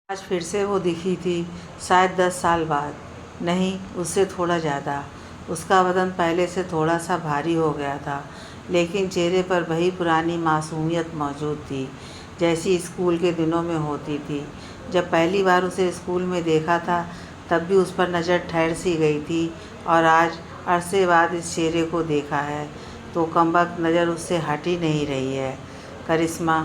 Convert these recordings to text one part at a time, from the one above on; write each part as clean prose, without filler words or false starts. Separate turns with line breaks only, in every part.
आज फिर से वो दिखी थी, शायद 10 साल बाद। नहीं, उससे थोड़ा ज़्यादा। उसका बदन पहले से थोड़ा सा भारी हो गया था, लेकिन चेहरे पर वही पुरानी मासूमियत मौजूद थी, जैसी स्कूल के दिनों में होती थी। जब पहली बार उसे स्कूल में देखा था, तब भी उस पर नज़र ठहर सी गई थी, और आज अरसे बाद इस चेहरे को देखा है तो कमबख्त नज़र उससे हट ही नहीं रही है। करिश्मा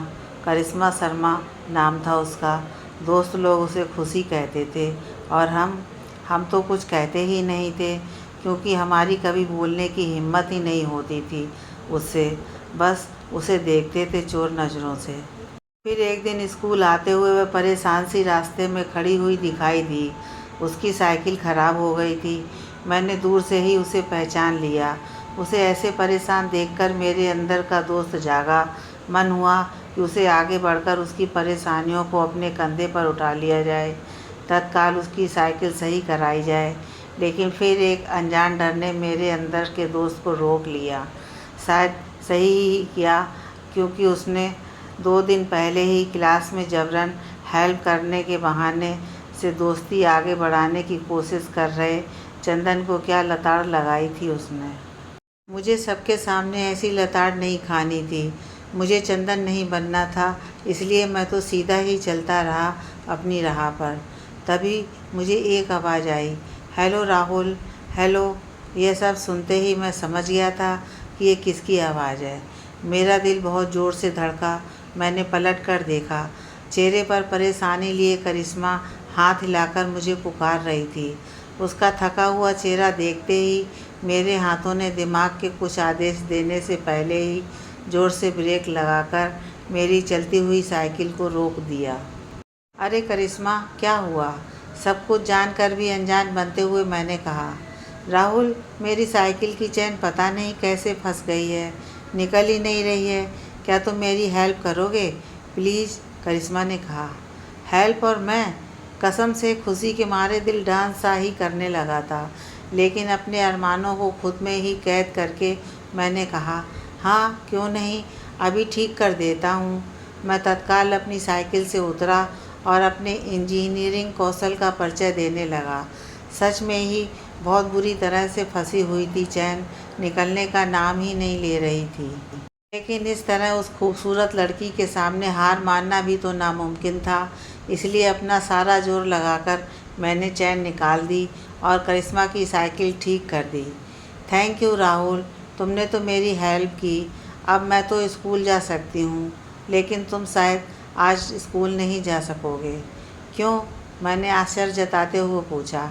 करिश्मा शर्मा नाम था उसका। दोस्त लोग उसे खुशी कहते थे, और हम तो कुछ कहते ही नहीं थे, क्योंकि हमारी कभी बोलने की हिम्मत ही नहीं होती थी उससे। बस उसे देखते थे चोर नज़रों से। फिर एक दिन स्कूल आते हुए वह परेशान सी रास्ते में खड़ी हुई दिखाई दी। उसकी साइकिल खराब हो गई थी। मैंने दूर से ही उसे पहचान लिया। उसे ऐसे परेशान देखकर मेरे अंदर का दोस्त जागा। मन हुआ कि उसे आगे बढ़कर उसकी परेशानियों को अपने कंधे पर उठा लिया जाए, तत्काल उसकी साइकिल सही कराई जाए। लेकिन फिर एक अनजान डर ने मेरे अंदर के दोस्त को रोक लिया। शायद सही ही किया, क्योंकि उसने 2 दिन पहले ही क्लास में जबरन हेल्प करने के बहाने से दोस्ती आगे बढ़ाने की कोशिश कर रहे चंदन को क्या लताड़ लगाई थी उसने। मुझे सबके सामने ऐसी लताड़ नहीं खानी थी। मुझे चंदन नहीं बनना था, इसलिए मैं तो सीधा ही चलता रहा अपनी राह पर। तभी मुझे एक आवाज़ आई, हेलो राहुल, हेलो। यह सब सुनते ही मैं समझ गया था कि ये किसकी आवाज़ है। मेरा दिल बहुत ज़ोर से धड़का। मैंने पलट कर देखा। चेहरे पर परेशानी लिए करिश्मा हाथ हिलाकर मुझे पुकार रही थी। उसका थका हुआ चेहरा देखते ही मेरे हाथों ने दिमाग के कुछ आदेश देने से पहले ही ज़ोर से ब्रेक लगाकर मेरी चलती हुई साइकिल को रोक दिया। अरे करिश्मा, क्या हुआ? सब कुछ जानकर भी अनजान बनते हुए मैंने कहा। राहुल, मेरी साइकिल की चेन पता नहीं कैसे फंस गई है, निकल ही नहीं रही है। क्या तुम मेरी हेल्प करोगे प्लीज़? करिश्मा ने कहा। हेल्प? और मैं? कसम से खुशी के मारे दिल डांस सा ही करने लगा था, लेकिन अपने अरमानों को खुद में ही कैद करके मैंने कहा, हाँ क्यों नहीं, अभी ठीक कर देता हूँ। मैं तत्काल अपनी साइकिल से उतरा और अपने इंजीनियरिंग कौशल का परिचय देने लगा। सच में ही बहुत बुरी तरह से फंसी हुई थी चैन, निकलने का नाम ही नहीं ले रही थी। लेकिन इस तरह उस खूबसूरत लड़की के सामने हार मानना भी तो नामुमकिन था, इसलिए अपना सारा जोर लगाकर मैंने चैन निकाल दी और करिश्मा की साइकिल ठीक कर दी। थैंक यू राहुल, तुमने तो मेरी हेल्प की। अब मैं तो स्कूल जा सकती हूँ, लेकिन तुम शायद आज स्कूल नहीं जा सकोगे। क्यों? मैंने आश्चर्य जताते हुए पूछा।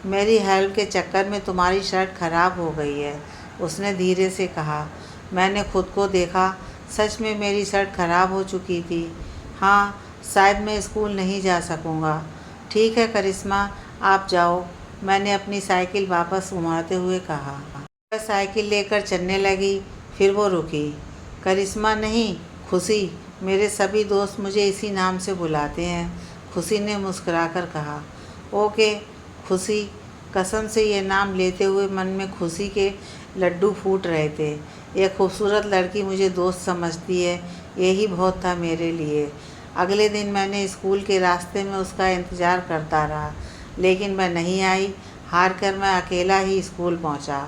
मेरी हेल्प के चक्कर में तुम्हारी शर्ट खराब हो गई है, उसने धीरे से कहा। मैंने खुद को देखा, सच में मेरी शर्ट खराब हो चुकी थी। हाँ, शायद मैं स्कूल नहीं जा सकूँगा। ठीक है करिश्मा, आप जाओ, मैंने अपनी साइकिल वापस घुमाते हुए कहा। वह साइकिल लेकर चलने लगी, फिर वो रुकी। करिश्मा नहीं, खुशी। मेरे सभी दोस्त मुझे इसी नाम से बुलाते हैं, खुशी ने मुस्कुराकर कहा। ओके खुशी। कसम से ये नाम लेते हुए मन में खुशी के लड्डू फूट रहे थे। यह खूबसूरत लड़की मुझे दोस्त समझती है, यही बहुत था मेरे लिए। अगले दिन मैंने स्कूल के रास्ते में उसका इंतज़ार करता रहा, लेकिन वह नहीं आई। हार कर मैं अकेला ही स्कूल पहुंचा।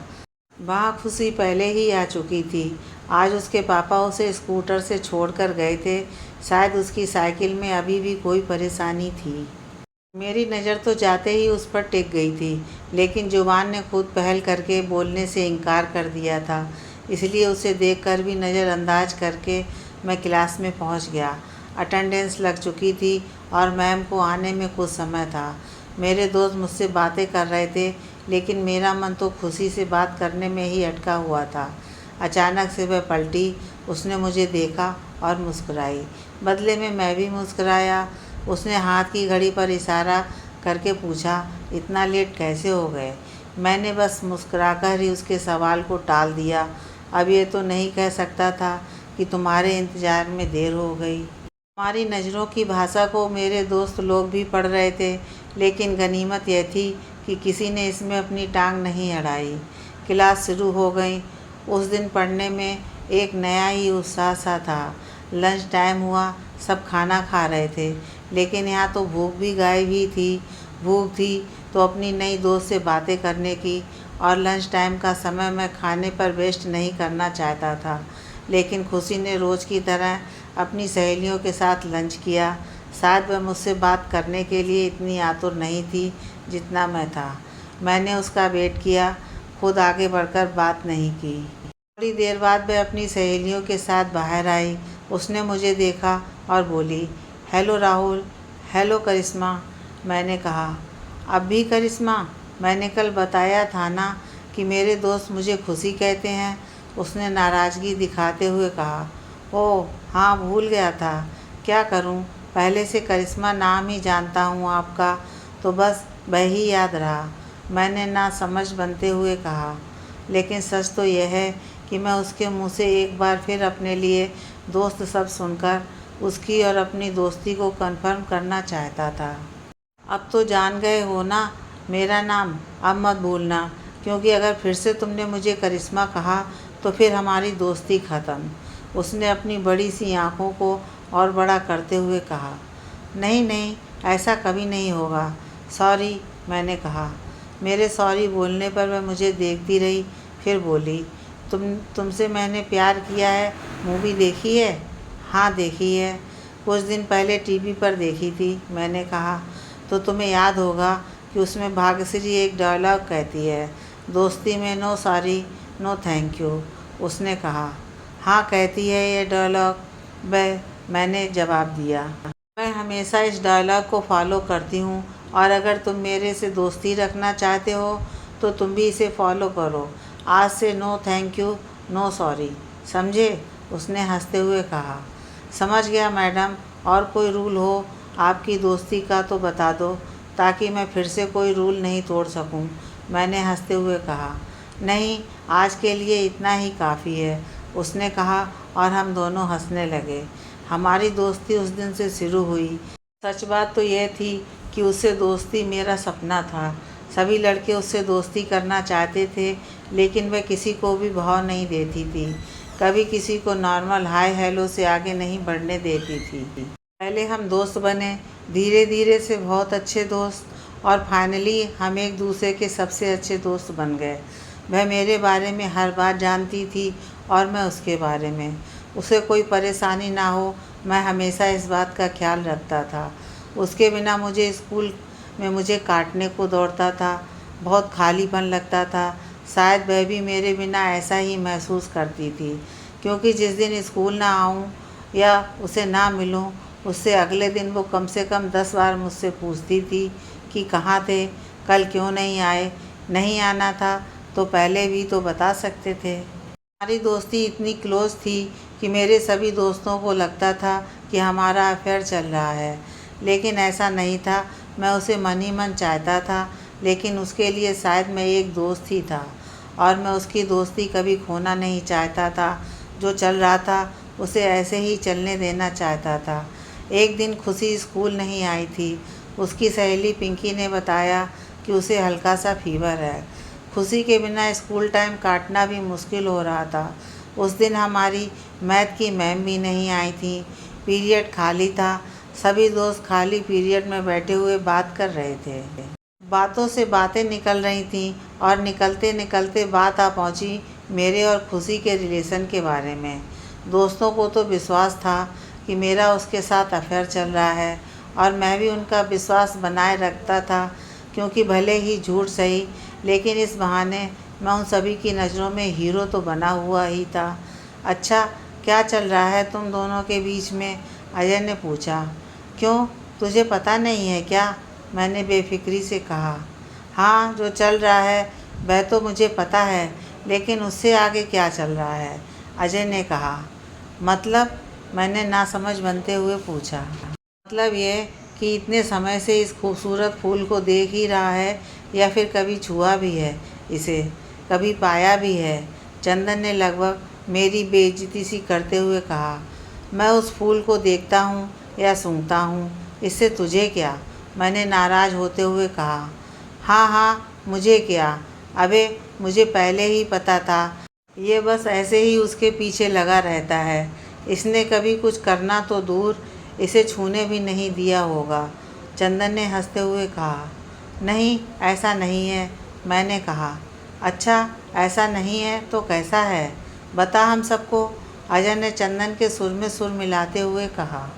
वहाँ खुशी पहले ही आ चुकी थी। आज उसके पापा उसे स्कूटर से छोड़कर गए थे। शायद उसकी साइकिल में अभी भी कोई परेशानी थी। मेरी नज़र तो जाते ही उस पर टिक गई थी, लेकिन जुबान ने खुद पहल करके बोलने से इनकार कर दिया था। इसलिए उसे देखकर भी नज़रअंदाज करके मैं क्लास में पहुंच गया। अटेंडेंस लग चुकी थी और मैम को आने में कुछ समय था। मेरे दोस्त मुझसे बातें कर रहे थे, लेकिन मेरा मन तो खुशी से बात करने में ही अटका हुआ था। अचानक से वह पलटी, उसने मुझे देखा और मुस्कुराई। बदले में मैं भी मुस्कुराया। उसने हाथ की घड़ी पर इशारा करके पूछा, इतना लेट कैसे हो गए? मैंने बस मुस्कुराकर ही उसके सवाल को टाल दिया। अब ये तो नहीं कह सकता था कि तुम्हारे इंतज़ार में देर हो गई। हमारी नज़रों की भाषा को मेरे दोस्त लोग भी पढ़ रहे थे, लेकिन गनीमत यह थी कि किसी ने इसमें अपनी टांग नहीं अड़ाई। क्लास शुरू हो गई। उस दिन पढ़ने में एक नया ही उत्साह सा था। लंच टाइम हुआ, सब खाना खा रहे थे। लेकिन यहाँ तो भूख भी गायब ही थी। भूख थी तो अपनी नई दोस्त से बातें करने की, और लंच टाइम का समय मैं खाने पर वेस्ट नहीं करना चाहता था। लेकिन खुशी ने रोज़ की तरह अपनी सहेलियों के साथ लंच किया। शायद वह मुझसे बात करने के लिए इतनी आतुर नहीं थी जितना मैं था। मैंने उसका वेट किया, खुद आगे बढ़कर बात नहीं की। थोड़ी देर बाद वह अपनी सहेलियों के साथ बाहर आई। उसने मुझे देखा और बोली, हेलो राहुल। हेलो करिश्मा, मैंने कहा। अब भी करिश्मा? मैंने कल बताया था ना कि मेरे दोस्त मुझे खुशी कहते हैं, उसने नाराज़गी दिखाते हुए कहा। ओह हाँ, भूल गया था। क्या करूं, पहले से करिश्मा नाम ही जानता हूं आपका, तो बस वह ही याद रहा, मैंने ना समझ बनते हुए कहा। लेकिन सच तो यह है कि मैं उसके मुंह से एक बार फिर अपने लिए दोस्त शब्द सुनकर उसकी और अपनी दोस्ती को कंफर्म करना चाहता था। अब तो जान गए हो ना मेरा नाम, अब मत भूलना, क्योंकि अगर फिर से तुमने मुझे करिश्मा कहा तो फिर हमारी दोस्ती ख़त्म। उसने अपनी बड़ी सी आँखों को और बड़ा करते हुए कहा। नहीं नहीं, ऐसा कभी नहीं होगा। सॉरी, मैंने कहा। मेरे सॉरी बोलने पर वह मुझे देखती रही, फिर बोली, तुमसे मैंने प्यार किया है मूवी देखी है? हाँ देखी है, कुछ दिन पहले टीवी पर देखी थी, मैंने कहा। तो तुम्हें याद होगा कि उसमें भाग्यश्री एक डायलॉग कहती है, दोस्ती में no sorry no thank you, उसने कहा। हाँ कहती है ये डायलॉग, मैंने जवाब दिया। मैं हमेशा इस डायलॉग को फॉलो करती हूँ, और अगर तुम मेरे से दोस्ती रखना चाहते हो तो तुम भी इसे फॉलो करो। आज से no thank you no sorry, समझे? उसने हंसते हुए कहा। समझ गया मैडम, और कोई रूल हो आपकी दोस्ती का तो बता दो, ताकि मैं फिर से कोई रूल नहीं तोड़ सकूं, मैंने हंसते हुए कहा। नहीं, आज के लिए इतना ही काफ़ी है, उसने कहा, और हम दोनों हंसने लगे। हमारी दोस्ती उस दिन से शुरू हुई। सच बात तो यह थी कि उससे दोस्ती मेरा सपना था। सभी लड़के उससे दोस्ती करना चाहते थे, लेकिन वह किसी को भी भाव नहीं देती थी, कभी किसी को नॉर्मल हाय हेलो से आगे नहीं बढ़ने देती थी। पहले हम दोस्त बने, धीरे धीरे से बहुत अच्छे दोस्त, और फाइनली हम एक दूसरे के सबसे अच्छे दोस्त बन गए। वह मेरे बारे में हर बात जानती थी और मैं उसके बारे में। उसे कोई परेशानी ना हो, मैं हमेशा इस बात का ख्याल रखता था। उसके बिना मुझे स्कूल में मुझे काटने को दौड़ता था, बहुत खालीपन लगता था। शायद वह भी मेरे बिना ऐसा ही महसूस करती थी, क्योंकि जिस दिन स्कूल ना आऊँ या उसे ना मिलूँ, उससे अगले दिन वो कम से कम 10 बार मुझसे पूछती थी कि कहाँ थे, कल क्यों नहीं आए? नहीं आना था तो पहले भी तो बता सकते थे। हमारी दोस्ती इतनी क्लोज थी कि मेरे सभी दोस्तों को लगता था कि हमारा अफेयर चल रहा है, लेकिन ऐसा नहीं था। मैं उसे मन ही मन चाहता था, लेकिन उसके लिए शायद मैं एक दोस्त ही था, और मैं उसकी दोस्ती कभी खोना नहीं चाहता था। जो चल रहा था उसे ऐसे ही चलने देना चाहता था। एक दिन खुशी स्कूल नहीं आई थी। उसकी सहेली पिंकी ने बताया कि उसे हल्का सा फीवर है। खुशी के बिना स्कूल टाइम काटना भी मुश्किल हो रहा था। उस दिन हमारी मैथ की मैम भी नहीं आई थी। पीरियड खाली था। सभी दोस्त खाली पीरियड में बैठे हुए बात कर रहे थे। बातों से बातें निकल रही थीं, और निकलते निकलते बात आ पहुंची मेरे और खुशी के रिलेशन के बारे में। दोस्तों को तो विश्वास था कि मेरा उसके साथ अफेयर चल रहा है, और मैं भी उनका विश्वास बनाए रखता था, क्योंकि भले ही झूठ सही, लेकिन इस बहाने मैं उन सभी की नज़रों में हीरो तो बना हुआ ही था। अच्छा, क्या चल रहा है तुम दोनों के बीच में? अजय ने पूछा। क्यों, तुझे पता नहीं है क्या? मैंने बेफिक्री से कहा। हाँ, जो चल रहा है वह तो मुझे पता है, लेकिन उससे आगे क्या चल रहा है? अजय ने कहा। मतलब? मैंने नासमझ बनते हुए पूछा। मतलब ये कि इतने समय से इस खूबसूरत फूल को देख ही रहा है, या फिर कभी छुआ भी है इसे, कभी पाया भी है? चंदन ने लगभग मेरी बेइज्जती सी करते हुए कहा। मैं उस फूल को देखता हूँ या सूंघता हूँ, इससे तुझे क्या? मैंने नाराज़ होते हुए कहा। हाँ हाँ, मुझे क्या? अबे, मुझे पहले ही पता था। ये बस ऐसे ही उसके पीछे लगा रहता है। इसने कभी कुछ करना तो दूर, इसे छूने भी नहीं दिया होगा। चंदन ने हंसते हुए कहा। नहीं, ऐसा नहीं है, मैंने कहा। अच्छा, ऐसा नहीं है तो कैसा है, बता हम सबको, अजय ने चंदन के सुर में सुर मिलाते हुए कहा।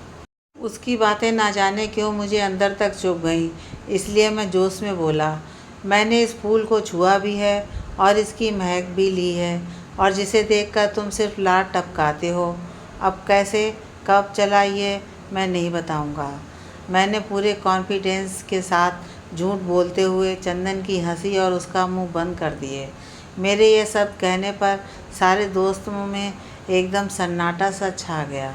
उसकी बातें ना जाने क्यों मुझे अंदर तक चुभ गईं, इसलिए मैं जोश में बोला। मैंने इस फूल को छुआ भी है और इसकी महक भी ली है, और जिसे देखकर तुम सिर्फ लार टपकाते हो। अब कैसे, कब चला ये मैं नहीं बताऊंगा। मैंने पूरे कॉन्फिडेंस के साथ झूठ बोलते हुए चंदन की हंसी और उसका मुंह बंद कर दिए। मेरे ये सब कहने पर सारे दोस्तों में एकदम सन्नाटा सा छा गया।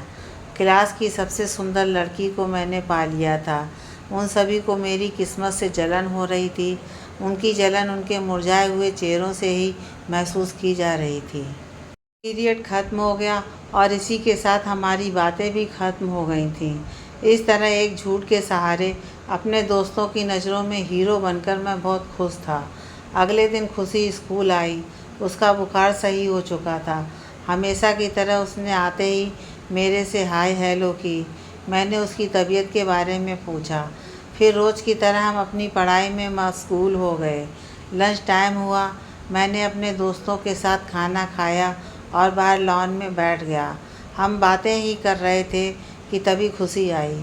क्लास की सबसे सुंदर लड़की को मैंने पा लिया था। उन सभी को मेरी किस्मत से जलन हो रही थी। उनकी जलन उनके मुरझाए हुए चेहरों से ही महसूस की जा रही थी। पीरियड ख़त्म हो गया और इसी के साथ हमारी बातें भी ख़त्म हो गई थीं। इस तरह एक झूठ के सहारे अपने दोस्तों की नज़रों में हीरो बनकर मैं बहुत खुश था। अगले दिन खुशी स्कूल आई। उसका बुखार सही हो चुका था। हमेशा की तरह उसने आते ही मेरे से हाय हेलो की। मैंने उसकी तबीयत के बारे में पूछा। फिर रोज़ की तरह हम अपनी पढ़ाई में मशगूल हो गए। लंच टाइम हुआ। मैंने अपने दोस्तों के साथ खाना खाया और बाहर लॉन में बैठ गया। हम बातें ही कर रहे थे कि तभी खुशी आई।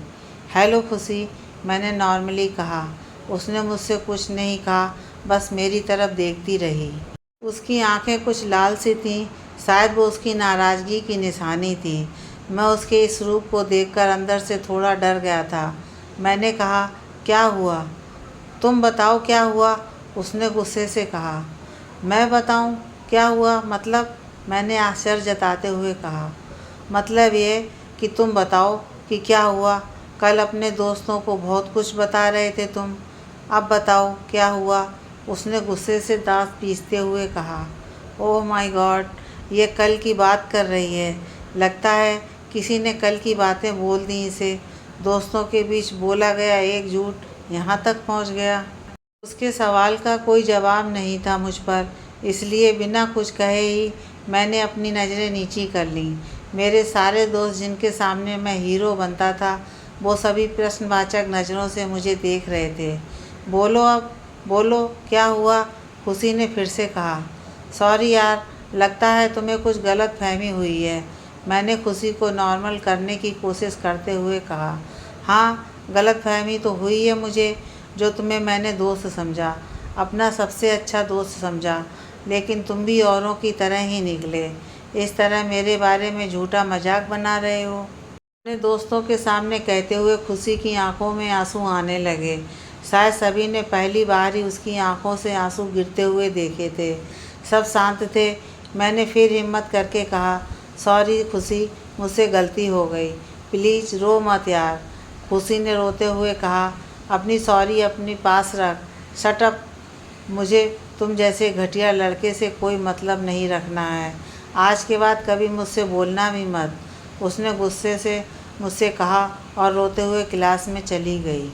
हेलो खुशी, मैंने नॉर्मली कहा। उसने मुझसे कुछ नहीं कहा, बस मेरी तरफ देखती रही। उसकी आंखें कुछ लाल सी थीं, शायद वो उसकी नाराज़गी की निशानी थी। मैं उसके इस रूप को देखकर अंदर से थोड़ा डर गया था। मैंने कहा, क्या हुआ? तुम बताओ क्या हुआ, उसने गुस्से से कहा। मैं बताऊं क्या हुआ मतलब? मैंने आश्चर्य जताते हुए कहा। मतलब ये कि तुम बताओ कि क्या हुआ। कल अपने दोस्तों को बहुत कुछ बता रहे थे तुम। अब बताओ क्या हुआ, उसने गुस्से से दांत पीसते हुए कहा। ओह माय गॉड, ये कल की बात कर रही है। लगता है किसी ने कल की बातें बोल दी इसे। दोस्तों के बीच बोला गया एक झूठ यहाँ तक पहुँच गया। उसके सवाल का कोई जवाब नहीं था मुझ पर, इसलिए बिना कुछ कहे ही मैंने अपनी नज़रें नीची कर लीं। मेरे सारे दोस्त जिनके सामने मैं हीरो बनता था, वो सभी प्रश्नवाचक नज़रों से मुझे देख रहे थे। बोलो अब, बोलो क्या हुआ, खुशी ने फिर से कहा। सॉरी यार, लगता है तुम्हें कुछ गलत फहमी हुई है, मैंने खुशी को नॉर्मल करने की कोशिश करते हुए कहा। हाँ, गलत फहमी तो हुई है मुझे। जो तुम्हें मैंने दोस्त समझा, अपना सबसे अच्छा दोस्त समझा, लेकिन तुम भी औरों की तरह ही निकले। इस तरह मेरे बारे में झूठा मजाक बना रहे हो, अपने दोस्तों के सामने कहते हुए खुशी की आंखों में आंसू आने लगे। शायद सभी ने पहली बार ही उसकी आंखों से आंसू गिरते हुए देखे थे। सब शांत थे। मैंने फिर हिम्मत करके कहा, सॉरी खुशी, मुझसे गलती हो गई, प्लीज़ रो मत यार। खुशी ने रोते हुए कहा, अपनी सॉरी अपने पास रख, शट अप, मुझे तुम जैसे घटिया लड़के से कोई मतलब नहीं रखना है। आज के बाद कभी मुझसे बोलना भी मत, उसने गुस्से से मुझसे कहा और रोते हुए क्लास में चली गई।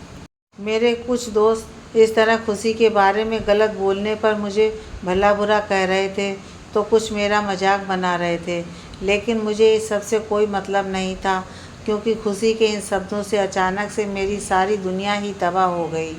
मेरे कुछ दोस्त इस तरह खुशी के बारे में गलत बोलने पर मुझे भला बुरा कह रहे थे, तो कुछ मेरा मजाक बना रहे थे, लेकिन मुझे इस सब से कोई मतलब नहीं था, क्योंकि खुशी के इन शब्दों से अचानक से मेरी सारी दुनिया ही तबाह हो गई।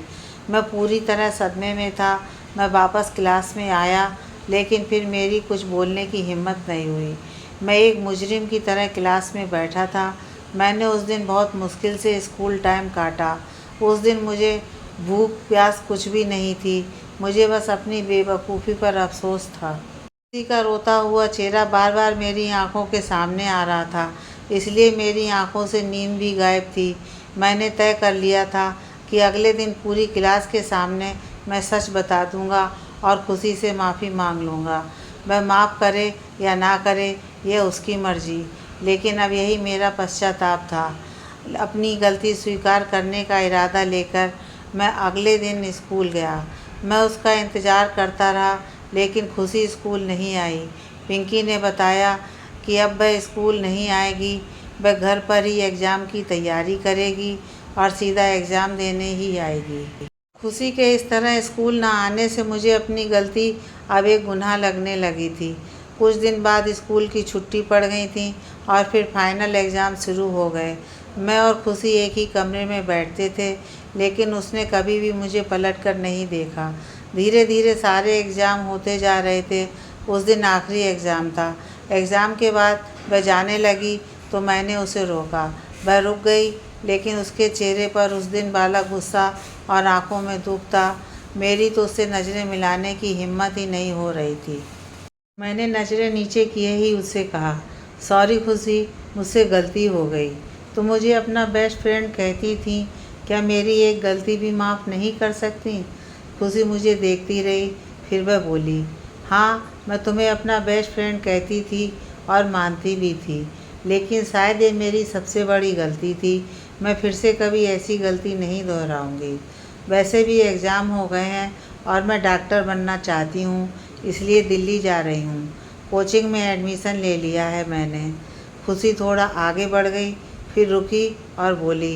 मैं पूरी तरह सदमे में था। मैं वापस क्लास में आया, लेकिन फिर मेरी कुछ बोलने की हिम्मत नहीं हुई। मैं एक मुजरिम की तरह क्लास में बैठा था। मैंने उस दिन बहुत मुश्किल से स्कूल टाइम काटा। उस दिन मुझे भूख प्यास कुछ भी नहीं थी, मुझे बस अपनी बेवकूफ़ी पर अफसोस था। खुशी का रोता हुआ चेहरा बार बार मेरी आंखों के सामने आ रहा था, इसलिए मेरी आंखों से नींद भी गायब थी। मैंने तय कर लिया था कि अगले दिन पूरी क्लास के सामने मैं सच बता दूंगा और खुशी से माफ़ी मांग लूँगा। वह माफ़ करे या ना करे, यह उसकी मर्ज़ी, लेकिन अब यही मेरा पश्चाताप था। अपनी गलती स्वीकार करने का इरादा लेकर मैं अगले दिन स्कूल गया। मैं उसका इंतज़ार करता रहा, लेकिन खुशी स्कूल नहीं आई। पिंकी ने बताया कि अब वह स्कूल नहीं आएगी, वह घर पर ही एग्ज़ाम की तैयारी करेगी और सीधा एग्ज़ाम देने ही आएगी। खुशी के इस तरह स्कूल ना आने से मुझे अपनी गलती अब एक गुनाह लगने लगी थी। कुछ दिन बाद स्कूल की छुट्टी पड़ गई थी और फिर फाइनल एग्ज़ाम शुरू हो गए। मैं और खुशी एक ही कमरे में बैठते थे, लेकिन उसने कभी भी मुझे पलट कर नहीं देखा। धीरे धीरे सारे एग्ज़ाम होते जा रहे थे। उस दिन आखिरी एग्ज़ाम था। एग्ज़ाम के बाद वह जाने लगी तो मैंने उसे रोका। वह रुक गई, लेकिन उसके चेहरे पर उस दिन वाला गुस्सा और आंखों में दुख था। मेरी तो उससे नज़रें मिलाने की हिम्मत ही नहीं हो रही थी। मैंने नज़रें नीचे किए ही उससे कहा, सॉरी खुशी, मुझसे गलती हो गई। तुम मुझे अपना बेस्ट फ्रेंड कहती थी, क्या मेरी एक गलती भी माफ़ नहीं कर सकती? खुशी मुझे देखती रही, फिर वह बोली, हाँ, मैं तुम्हें अपना बेस्ट फ्रेंड कहती थी और मानती भी थी, लेकिन शायद ये मेरी सबसे बड़ी गलती थी। मैं फिर से कभी ऐसी गलती नहीं दोहराऊंगी। वैसे भी एग्ज़ाम हो गए हैं और मैं डॉक्टर बनना चाहती हूँ, इसलिए दिल्ली जा रही हूँ। कोचिंग में एडमिशन ले लिया है मैंने। खुशी थोड़ा आगे बढ़ गई, फिर रुकी और बोली,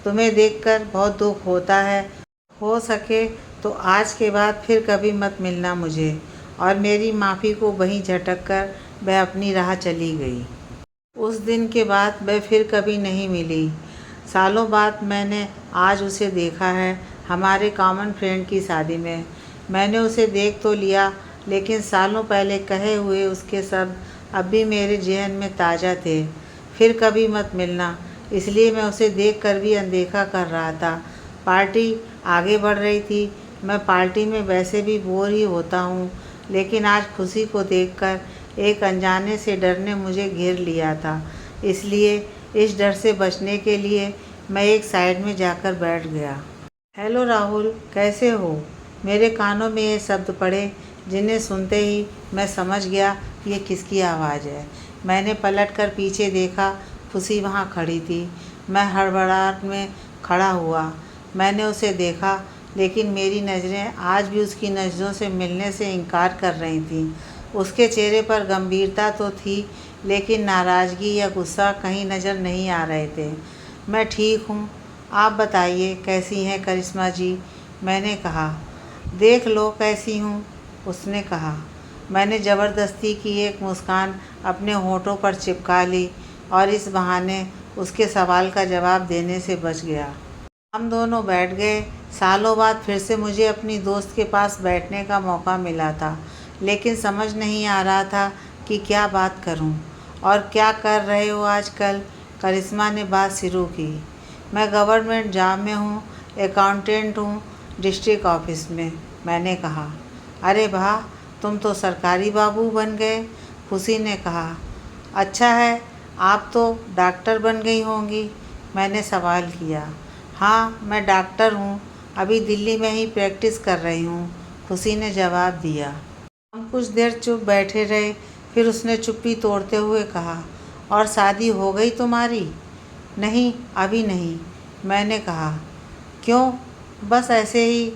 तुम्हें देखकर बहुत दुख होता है। हो सके तो आज के बाद फिर कभी मत मिलना मुझे। और मेरी माफ़ी को वहीं झटक कर वह अपनी राह चली गई। उस दिन के बाद वह फिर कभी नहीं मिली। सालों बाद मैंने आज उसे देखा है, हमारे कॉमन फ्रेंड की शादी में। मैंने उसे देख तो लिया, लेकिन सालों पहले कहे हुए उसके शब्द अब भी मेरे ज़हन में ताज़ा थे। फिर कभी मत मिलना, इसलिए मैं उसे देख कर भी अनदेखा कर रहा था। पार्टी आगे बढ़ रही थी। मैं पार्टी में वैसे भी बोर ही होता हूँ, लेकिन आज खुशी को देखकर एक अनजाने से डर ने मुझे घेर लिया था। इसलिए इस डर से बचने के लिए मैं एक साइड में जाकर बैठ गया। हेलो राहुल, कैसे हो? मेरे कानों में ये शब्द पड़े, जिन्हें सुनते ही मैं समझ गया कि ये किसकी आवाज़ है। मैंने पलटकर पीछे देखा, खुशी वहाँ खड़ी थी। मैं हड़बड़ाहट में खड़ा हुआ। मैंने उसे देखा, लेकिन मेरी नज़रें आज भी उसकी नज़रों से मिलने से इनकार कर रही थीं। उसके चेहरे पर गंभीरता तो थी, लेकिन नाराज़गी या गुस्सा कहीं नज़र नहीं आ रहे थे। मैं ठीक हूँ, आप बताइए कैसी हैं करिश्मा जी? मैंने कहा। देख लो कैसी हूँ, उसने कहा। मैंने ज़बरदस्ती की एक मुस्कान अपने होठों पर चिपका ली और इस बहाने उसके सवाल का जवाब देने से बच गया। हम दोनों बैठ गए। सालों बाद फिर से मुझे अपनी दोस्त के पास बैठने का मौका मिला था, लेकिन समझ नहीं आ रहा था कि क्या बात करूं। और क्या कर रहे हो आजकल? करिश्मा ने बात शुरू की। मैं गवर्नमेंट जॉब में हूँ, अकाउंटेंट हूँ, डिस्ट्रिक्ट ऑफिस में, मैंने कहा। अरे वाह, तुम तो सरकारी बाबू बन गए, खुशी ने कहा। अच्छा है, आप तो डॉक्टर बन गई होंगी, मैंने सवाल किया। हाँ, मैं डॉक्टर हूँ, अभी दिल्ली में ही प्रैक्टिस कर रही हूँ, खुशी ने जवाब दिया। हम कुछ देर चुप बैठे रहे, फिर उसने चुप्पी तोड़ते हुए कहा, और शादी हो गई तुम्हारी? नहीं, अभी नहीं, मैंने कहा। क्यों? बस ऐसे ही।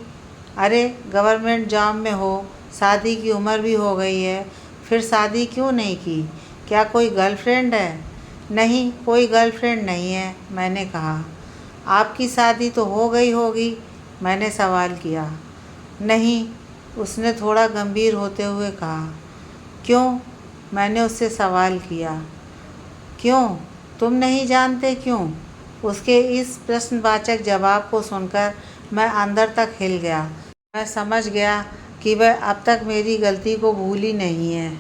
अरे, गवर्नमेंट जॉब में हो, शादी की उम्र भी हो गई है, फिर शादी क्यों नहीं की? क्या कोई गर्लफ्रेंड है? नहीं, कोई गर्लफ्रेंड नहीं है, मैंने कहा। आपकी शादी तो हो गई होगी, मैंने सवाल किया। नहीं, उसने थोड़ा गंभीर होते हुए कहा। क्यों? मैंने उससे सवाल किया। क्यों? तुम नहीं जानते क्यों? उसके इस प्रश्नवाचक जवाब को सुनकर मैं अंदर तक हिल गया। मैं समझ गया कि वह अब तक मेरी गलती को भूल ही नहीं है।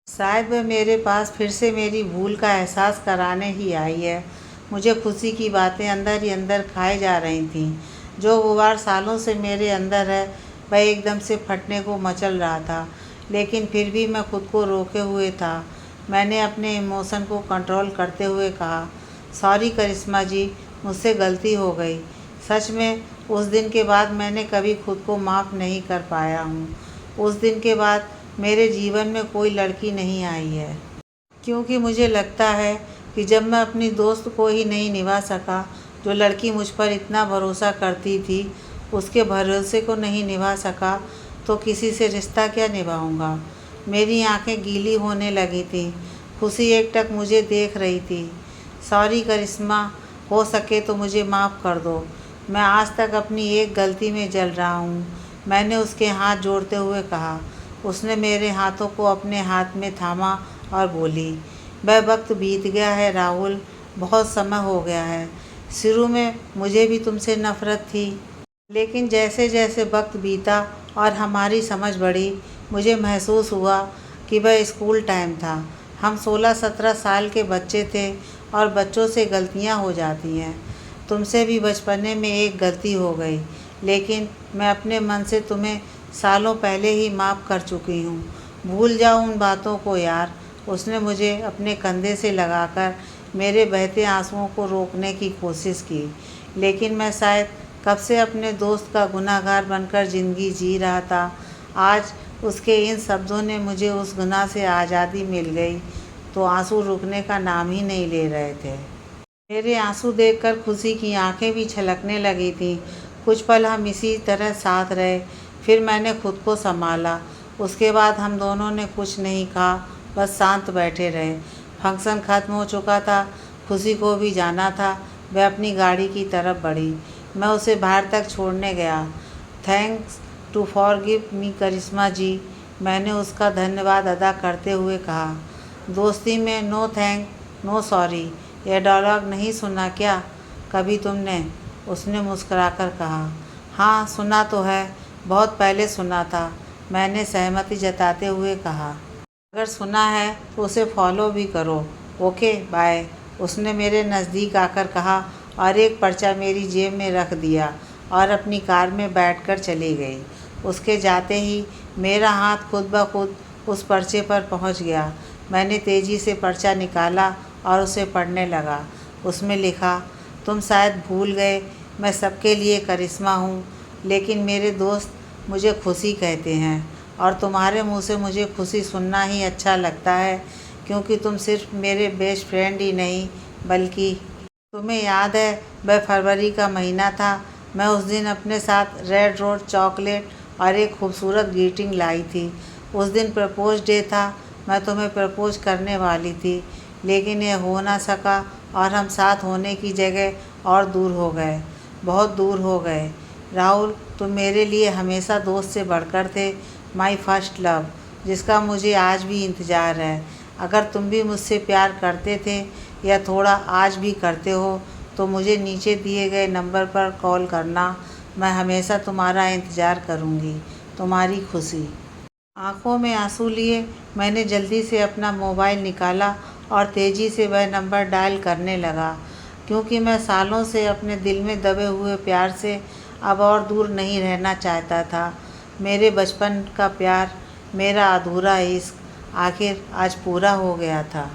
शायद वह मेरे पास फिर से मेरी भूल का एहसास कराने ही आई है। मुझे खुशी की बातें अंदर ही अंदर खाए जा रही थीं। जो गुबार सालों से मेरे अंदर है, वह एकदम से फटने को मचल रहा था, लेकिन फिर भी मैं खुद को रोके हुए था। मैंने अपने इमोशन को कंट्रोल करते हुए कहा, सॉरी करिश्मा जी, मुझसे गलती हो गई। सच में उस दिन के बाद मैंने कभी खुद को माफ़ नहीं कर पाया हूँ। उस दिन के बाद मेरे जीवन में कोई लड़की नहीं आई है, क्योंकि मुझे लगता है कि जब मैं अपनी दोस्त को ही नहीं निभा सका, जो लड़की मुझ पर इतना भरोसा करती थी, उसके भरोसे को नहीं निभा सका, तो किसी से रिश्ता क्या निभाऊंगा। मेरी आंखें गीली होने लगी थीं। खुशी एकटक मुझे देख रही थी। सॉरी करिश्मा, हो सके तो मुझे माफ़ कर दो। मैं आज तक अपनी एक गलती में जल रहा हूँ, मैंने उसके हाथ जोड़ते हुए कहा। उसने मेरे हाथों को अपने हाथ में थामा और बोली, वह वक्त बीत गया है राहुल, बहुत समय हो गया है। शुरू में मुझे भी तुमसे नफ़रत थी, लेकिन जैसे जैसे वक्त बीता और हमारी समझ बढ़ी, मुझे महसूस हुआ कि वह स्कूल टाइम था। हम 16-17 साल के बच्चे थे और बच्चों से गलतियां हो जाती हैं। तुमसे भी बचपने में एक गलती हो गई, लेकिन मैं अपने मन से तुम्हें सालों पहले ही माफ़ कर चुकी हूँ। भूल जाओ उन बातों को यार। उसने मुझे अपने कंधे से लगाकर मेरे बहते आंसुओं को रोकने की कोशिश की, लेकिन मैं शायद कब से अपने दोस्त का गुनहगार बनकर ज़िंदगी जी रहा था। आज उसके इन शब्दों ने मुझे उस गुनाह से आज़ादी मिल गई तो आंसू रुकने का नाम ही नहीं ले रहे थे। मेरे आंसू देखकर खुशी की आंखें भी छलकने लगी थीं। कुछ पल हम इसी तरह साथ रहे, फिर मैंने खुद को संभाला। उसके बाद हम दोनों ने कुछ नहीं कहा, बस शांत बैठे रहे। फंक्शन ख़त्म हो चुका था, खुशी को भी जाना था। वह अपनी गाड़ी की तरफ बढ़ी, मैं उसे बाहर तक छोड़ने गया। थैंक्स टू फॉरगिव मी करिश्मा जी, मैंने उसका धन्यवाद अदा करते हुए कहा। दोस्ती में नो थैंक नो सॉरी, यह डायलॉग नहीं सुना क्या कभी तुमने? उसने मुस्कुराकर कहा। हाँ सुना तो है, बहुत पहले सुना था, मैंने सहमति जताते हुए कहा। अगर सुना है तो उसे फॉलो भी करो। ओके बाय, उसने मेरे नज़दीक आकर कहा और एक पर्चा मेरी जेब में रख दिया और अपनी कार में बैठकर चली गई। उसके जाते ही मेरा हाथ खुद ब खुद उस पर्चे पर पहुंच गया। मैंने तेज़ी से पर्चा निकाला और उसे पढ़ने लगा। उसमें लिखा, तुम शायद भूल गए मैं सबके लिए करिश्मा हूँ, लेकिन मेरे दोस्त मुझे खुशी कहते हैं और तुम्हारे मुंह से मुझे खुशी सुनना ही अच्छा लगता है, क्योंकि तुम सिर्फ मेरे बेस्ट फ्रेंड ही नहीं बल्कि। तुम्हें याद है वह फरवरी का महीना था, मैं उस दिन अपने साथ रेड रोज चॉकलेट और एक खूबसूरत ग्रीटिंग लाई थी। उस दिन प्रपोज डे था, मैं तुम्हें प्रपोज करने वाली थी, लेकिन यह हो ना सका और हम साथ होने की जगह और दूर हो गए, बहुत दूर हो गए। राहुल, तुम मेरे लिए हमेशा दोस्त से बढ़कर थे, माय फर्स्ट लव, जिसका मुझे आज भी इंतज़ार है। अगर तुम भी मुझसे प्यार करते थे या थोड़ा आज भी करते हो तो मुझे नीचे दिए गए नंबर पर कॉल करना। मैं हमेशा तुम्हारा इंतज़ार करूँगी। तुम्हारी खुशी। आंखों में आंसू लिए मैंने जल्दी से अपना मोबाइल निकाला और तेज़ी से वह नंबर डायल करने लगा, क्योंकि मैं सालों से अपने दिल में दबे हुए प्यार से अब और दूर नहीं रहना चाहता था। मेरे बचपन का प्यार, मेरा अधूरा इश्क आखिर आज पूरा हो गया था।